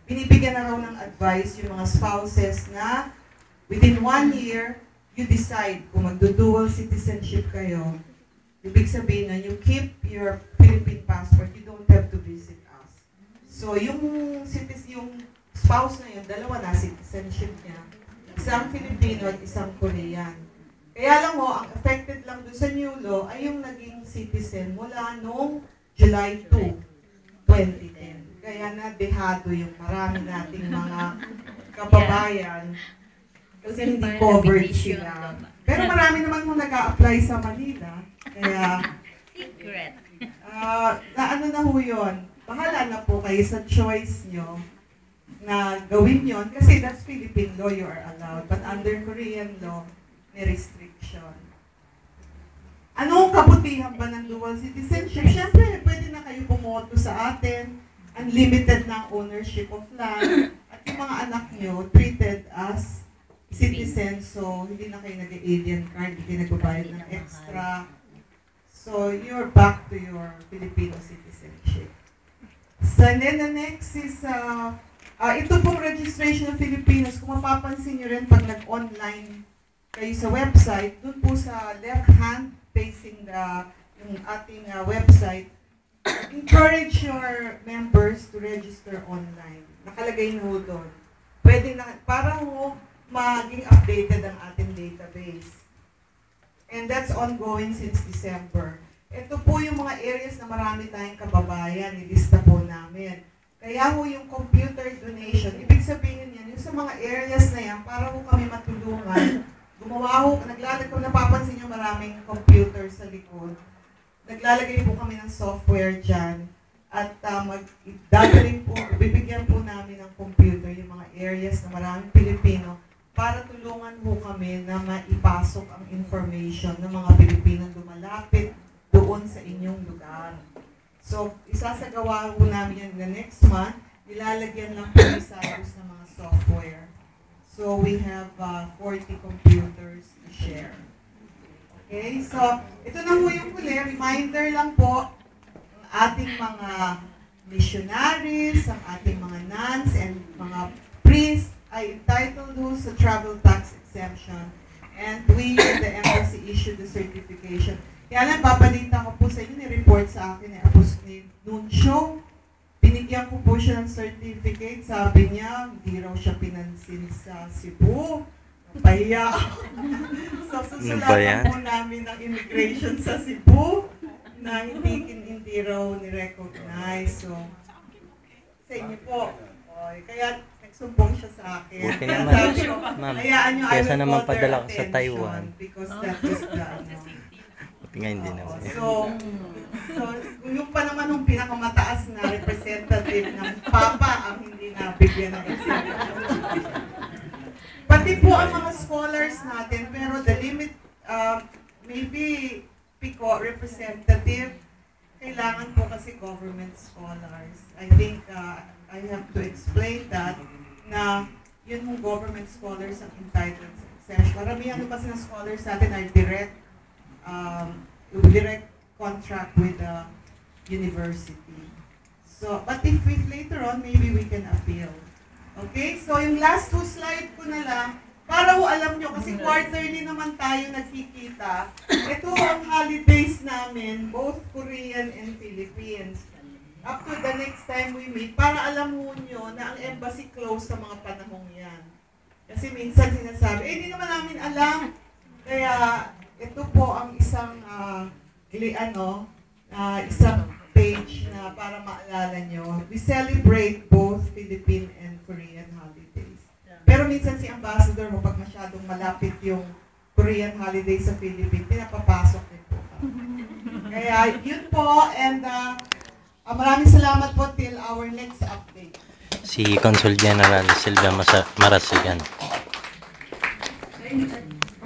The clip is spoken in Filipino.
binibigyan na raw ng advice yung mga spouses na within 1 year, you decide kung magdo-dual citizenship kayo. Ibig sabihin na you keep your Philippine passport, you don't have to visit us. So yung spouse na yun, dalawa na citizenship niya. Isang Filipino at isang Korean. Kaya lang ho, ang affected lang doon sa new law ay yung naging citizen mula noong July 2, 2010. Kaya na-dehado yung marami nating mga kababayan kasi hindi covered sila. Pero marami naman kung nag-a-apply sa Manila. Kaya, secret. ano na ho yun? Bahala na po kayo sa choice nyo na gawin yon kasi that's Philippine law, you are allowed. But under Korean law, may restriction. Anong kabutihan ba ng dual citizenship? Siyempre, pwede na kayo bumoto sa atin. Unlimited na ownership of land. At yung mga anak nyo treated as citizens. So, hindi na kayo nag-alien card, hindi kayo nagbabayad ng extra. So, you're back to your Filipino citizenship. So, and then the next is, ito pong registration of Filipinos. Kung mapapansin nyo rin pag nag-online kayo sa website, dun po sa left hand facing yung ating website, encourage your members to register online. Nakalagay na ho doon. Pwede na, para ho maging updated ang ating database. And that's ongoing since December. Ito po yung mga areas na marami tayong kababayan, nilista po namin. Kaya ho yung computer donation, ibig sabihin yan, yung sa mga areas na yan, para ho kami matulungan, gumawa ho, kung napapansin nyo maraming computer sa likod, naglalagay po kami ng software dyan, at dadaling po, bibigyan po namin ng computer yung mga areas na maraming Pilipino, para tulungan ho kami na maipasok ang information ng mga Pilipinong lumalapit doon sa inyong lugar. So, isasagawa po namin yan the next month. Nilalagyan lang po ni Cyrus ng mga software. So, we have 40 computers to share. Okay, so, ito na po yung huli. Reminder lang po, ang ating mga missionaries, ang ating mga nuns, and mga priests ay entitled ho sa travel tax exemption. And we, the embassy, issued the certification. Kaya lang, babalita ko po sa inyo, ni-report sa akin ni Nuncio. Binigyan ko po siya ng certificate. Sabi niya, hindi raw siya pinansin sa Cebu. Pahiya. So, susulatan po namin ng immigration sa Cebu na hindi raw ni-recognize. So, sa inyo po. Kaya, nagsumbong siya sa akin. Buti naman, ma'am. Kesa naman padala ko sa Taiwan. Because that is the, nga hindi naman. So, yung pa naman yung pinakamataas na representative ng Papa ang hindi nabigyan ng exemption. Pati po ang mga scholars natin, pero the limit, maybe PICO representative, kailangan po kasi government scholars. I think I have to explain that na yun yung government scholars ang entitled sa exemption. Maramihan po kasi ng scholars natin are direct contract with the university. So, but if later on, maybe we can appeal. Okay? So, yung last 2 slide ko na lang, para ho alam nyo, kasi quarterly naman tayo nagkikita, ito ang holidays namin, both Korean and Philippines. Up to the next time we meet, para alam mo nyo na ang embassy closed sa mga panahong yan. Kasi minsan sinasabi, hindi naman namin alam. Kaya, ito po ang isang isang page na para maalala nyo. We celebrate both Philippine and Korean holidays. Pero minsan si Ambassador mo, pag masyadong malapit yung Korean holiday sa Philippines, pinapapasok din po. Kaya yun po, and maraming salamat po till our next update. Si Consul General Silvia Marasigan.